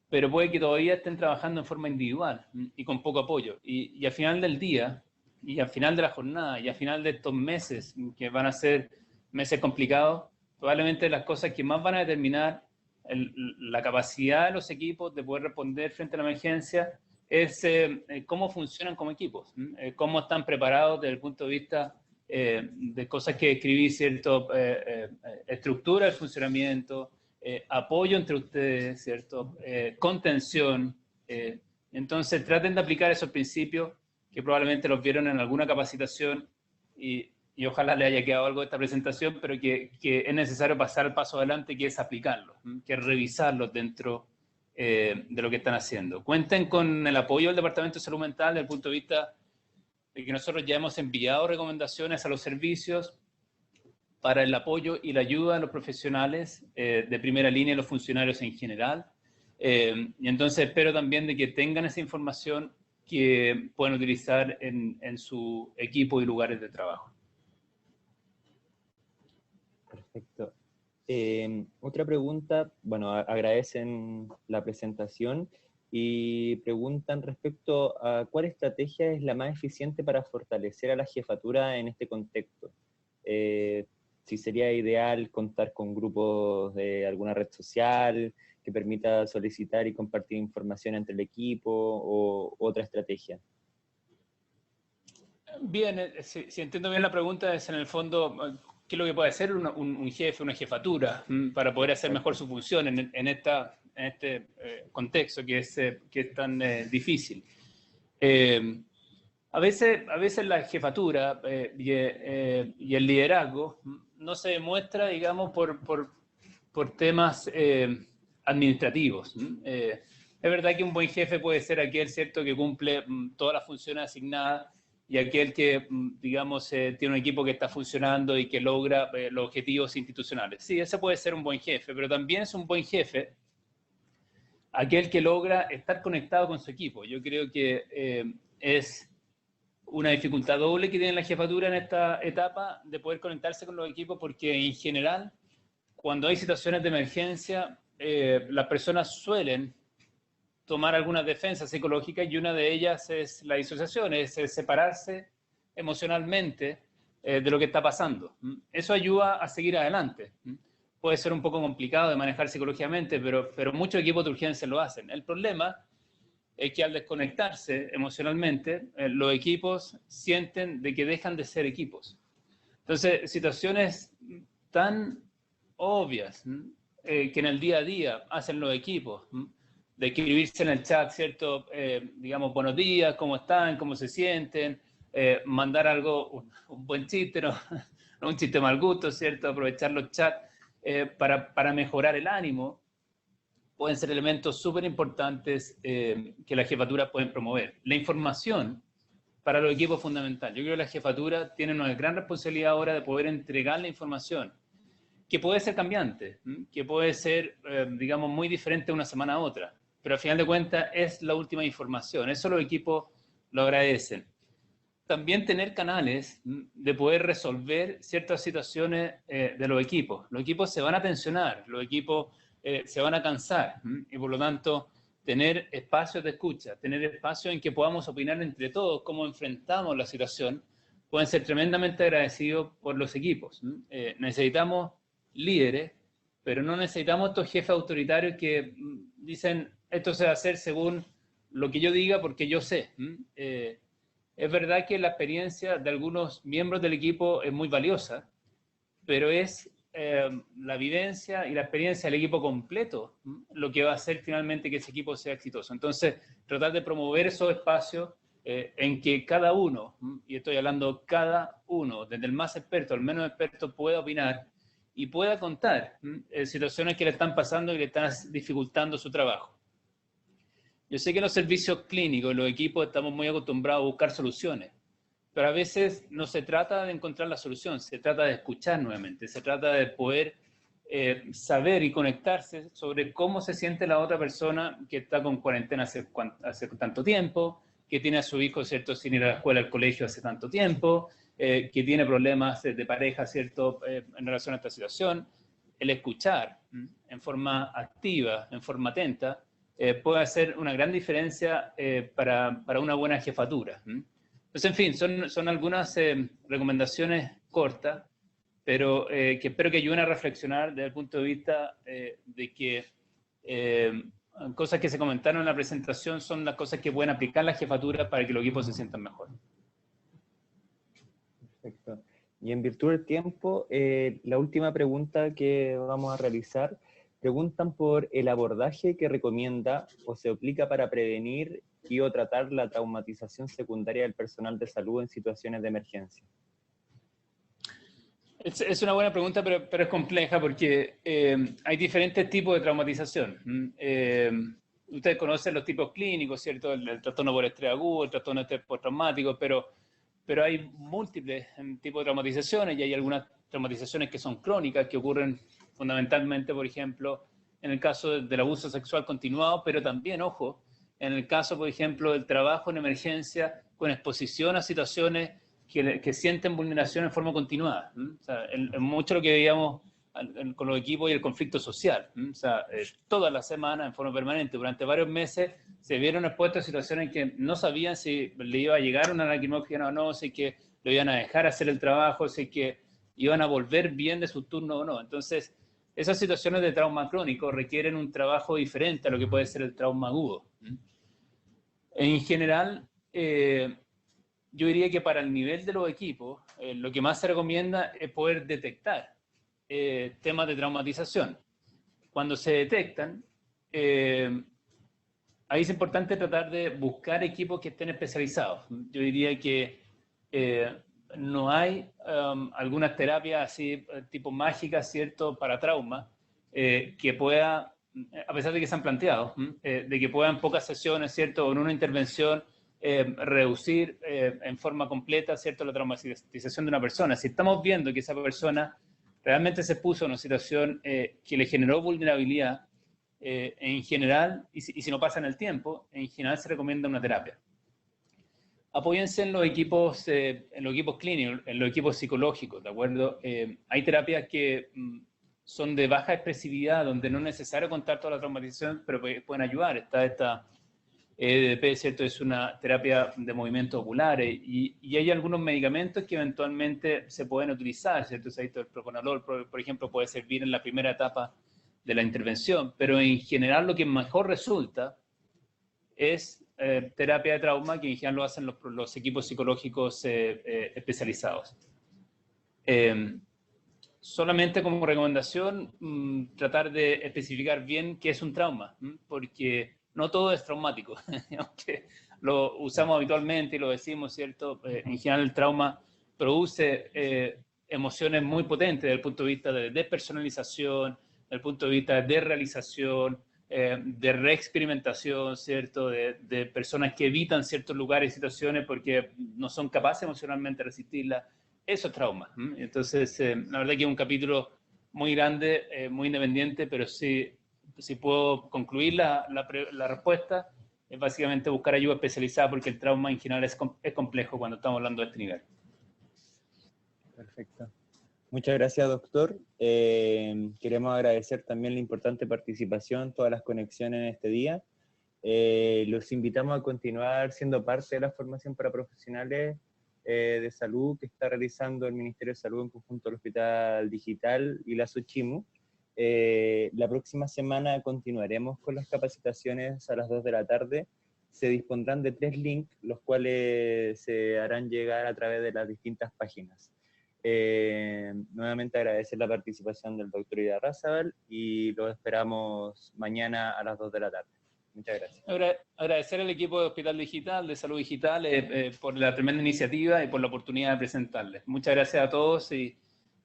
pero puede que todavía estén trabajando en forma individual y con poco apoyo. Y al final del día, y al final de la jornada, y al final de estos meses, que van a ser meses complicados, probablemente las cosas que más van a determinar la capacidad de los equipos de poder responder frente a la emergencia es cómo funcionan como equipos, cómo están preparados desde el punto de vista de cosas que escribí, ¿cierto? Estructura del funcionamiento, apoyo entre ustedes, ¿cierto? Contención. Entonces, traten de aplicar esos principios que probablemente los vieron en alguna capacitación y ojalá le haya quedado algo de esta presentación, pero que es necesario pasar el paso adelante, que es aplicarlos, que es revisarlos dentro de lo que están haciendo. Cuenten con el apoyo del Departamento de Salud Mental desde el punto de vista de que nosotros ya hemos enviado recomendaciones a los servicios para el apoyo y la ayuda a los profesionales de primera línea y los funcionarios en general. Y entonces espero también de que tengan esa información que puedan utilizar en su equipo y lugares de trabajo. Perfecto. Otra pregunta, bueno, agradecen la presentación y preguntan respecto a cuál estrategia es la más eficiente para fortalecer a la jefatura en este contexto. Si sería ideal contar con grupos de alguna red social que permita solicitar y compartir información entre el equipo o otra estrategia. Bien, si entiendo bien la pregunta es en el fondo, ¿qué es lo que puede hacer un jefe, una jefatura para poder hacer mejor su función en este contexto que es tan difícil? A veces la jefatura y el liderazgo no se demuestra, digamos, por temas administrativos. Es verdad que un buen jefe puede ser aquel, ¿cierto?, que cumple todas las funciones asignadas y aquel que, digamos, tiene un equipo que está funcionando y que logra los objetivos institucionales. Sí, ese puede ser un buen jefe, pero también es un buen jefe aquel que logra estar conectado con su equipo. Yo creo que es una dificultad doble que tiene la jefatura en esta etapa de poder conectarse con los equipos, porque en general, cuando hay situaciones de emergencia, las personas suelen tomar algunas defensas psicológicas y una de ellas es la disociación, es separarse emocionalmente de lo que está pasando. Eso ayuda a seguir adelante, puede ser un poco complicado de manejar psicológicamente, pero muchos equipos de urgencia lo hacen. El problema es que al desconectarse emocionalmente, los equipos sienten de que dejan de ser equipos. Entonces, situaciones tan obvias que en el día a día hacen los equipos, de escribirse en el chat, ¿cierto? Digamos, buenos días, ¿cómo están? ¿Cómo se sienten? Mandar algo, un buen chiste, ¿no? No un chiste mal gusto, ¿cierto? Aprovechar los chats para mejorar el ánimo, pueden ser elementos súper importantes que las jefaturas pueden promover. La información para los equipos es fundamental. Yo creo que la jefatura tiene una gran responsabilidad ahora de poder entregar la información, que puede ser cambiante, que puede ser, digamos, muy diferente de una semana a otra, pero al final de cuentas es la última información. Eso los equipos lo agradecen. También tener canales de poder resolver ciertas situaciones de los equipos. Los equipos se van a tensionar, los equipos se van a cansar, y por lo tanto tener espacios de escucha, tener espacios en que podamos opinar entre todos cómo enfrentamos la situación, pueden ser tremendamente agradecidos por los equipos. Necesitamos líderes, pero no necesitamos estos jefes autoritarios que dicen esto se va a hacer según lo que yo diga porque yo sé. Es verdad que la experiencia de algunos miembros del equipo es muy valiosa, pero es la vivencia y la experiencia del equipo completo lo que va a hacer finalmente que ese equipo sea exitoso. Entonces, tratar de promover esos espacios en que cada uno, y estoy hablando cada uno, desde el más experto al menos experto, pueda opinar y pueda contar situaciones que le están pasando y le están dificultando su trabajo. Yo sé que en los servicios clínicos, los equipos estamos muy acostumbrados a buscar soluciones, pero a veces no se trata de encontrar la solución, se trata de escuchar nuevamente, se trata de poder saber y conectarse sobre cómo se siente la otra persona que está con cuarentena hace tanto tiempo, que tiene a su hijo, ¿cierto?, sin ir a la escuela, al colegio hace tanto tiempo, que tiene problemas de pareja, ¿cierto?, en relación a esta situación. El escuchar en forma activa, en forma atenta, puede hacer una gran diferencia para una buena jefatura. Entonces, en fin, son algunas recomendaciones cortas, pero que espero que ayuden a reflexionar desde el punto de vista de que cosas que se comentaron en la presentación son las cosas que pueden aplicar la jefatura para que los equipos se sientan mejor. Perfecto. Y en virtud del tiempo, la última pregunta que vamos a realizar, preguntan por el abordaje que recomienda o se aplica para prevenir y o tratar la traumatización secundaria del personal de salud en situaciones de emergencia. Es una buena pregunta, pero es compleja porque hay diferentes tipos de traumatización. Ustedes conocen los tipos clínicos, ¿cierto? El trastorno por estrés agudo, el trastorno de estrés postraumático, pero hay múltiples tipos de traumatizaciones y hay algunas traumatizaciones que son crónicas, que ocurren fundamentalmente, por ejemplo, en el caso del abuso sexual continuado, pero también, ojo, en el caso, por ejemplo, del trabajo en emergencia con exposición a situaciones que sienten vulneración en forma continuada. O sea, en mucho lo que veíamos con los equipos y el conflicto social. O sea, todas las semanas, en forma permanente, durante varios meses, se vieron expuestos a situaciones en que no sabían si le iba a llegar una lacrimógena o no, si que lo iban a dejar hacer el trabajo, si que iban a volver bien de su turno o no. Entonces, esas situaciones de trauma crónico requieren un trabajo diferente a lo que puede ser el trauma agudo. En general, yo diría que para el nivel de los equipos, lo que más se recomienda es poder detectar temas de traumatización. Cuando se detectan, ahí es importante tratar de buscar equipos que estén especializados. Yo diría que no hay algunas terapias así tipo mágicas, ¿cierto?, para trauma, que pueda, a pesar de que se han planteado, de que puedan pocas sesiones, ¿cierto?, o en una intervención reducir en forma completa, ¿cierto?, la traumatización de una persona. Si estamos viendo que esa persona realmente se puso en una situación que le generó vulnerabilidad, en general, y si no pasa en el tiempo, en general se recomienda una terapia. Apóyense en los equipos clínicos, en los equipos psicológicos, ¿de acuerdo? Hay terapias que son de baja expresividad, donde no es necesario contar toda la traumatización, pero pueden ayudar. Está EDP, ¿cierto? Es una terapia de movimientos oculares y hay algunos medicamentos que eventualmente se pueden utilizar, ¿cierto? El propranolol, por ejemplo, puede servir en la primera etapa de la intervención, pero en general lo que mejor resulta es terapia de trauma, que en general lo hacen los equipos psicológicos especializados. Solamente como recomendación, tratar de especificar bien qué es un trauma, porque no todo es traumático, aunque lo usamos habitualmente y lo decimos, ¿cierto? En general el trauma produce emociones muy potentes desde el punto de vista de despersonalización, desde el punto de vista de realización, de reexperimentación, ¿cierto? De personas que evitan ciertos lugares y situaciones porque no son capaces emocionalmente de resistirlas. Eso es trauma. Entonces, la verdad que es un capítulo muy grande, muy independiente, pero sí, si puedo concluir la respuesta, es básicamente buscar ayuda especializada porque el trauma en general es complejo cuando estamos hablando de este nivel. Perfecto. Muchas gracias, doctor. Queremos agradecer también la importante participación, todas las conexiones en este día. Los invitamos a continuar siendo parte de la formación para profesionales de salud que está realizando el Ministerio de Salud en conjunto al Hospital Digital y la Sochimu. La próxima semana continuaremos con las capacitaciones a las 2 de la tarde. Se dispondrán de 3 links, los cuales se harán llegar a través de las distintas páginas. Nuevamente agradecer la participación del doctor Idarrázaval y lo esperamos mañana a las 2 de la tarde. Muchas gracias. Agradecer al equipo de Hospital Digital, de Salud Digital, por la tremenda iniciativa y por la oportunidad de presentarles. Muchas gracias a todos y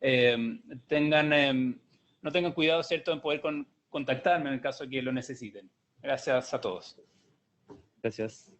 no tengan cuidado, ¿cierto?, en poder contactarme en el caso que lo necesiten. Gracias a todos. Gracias.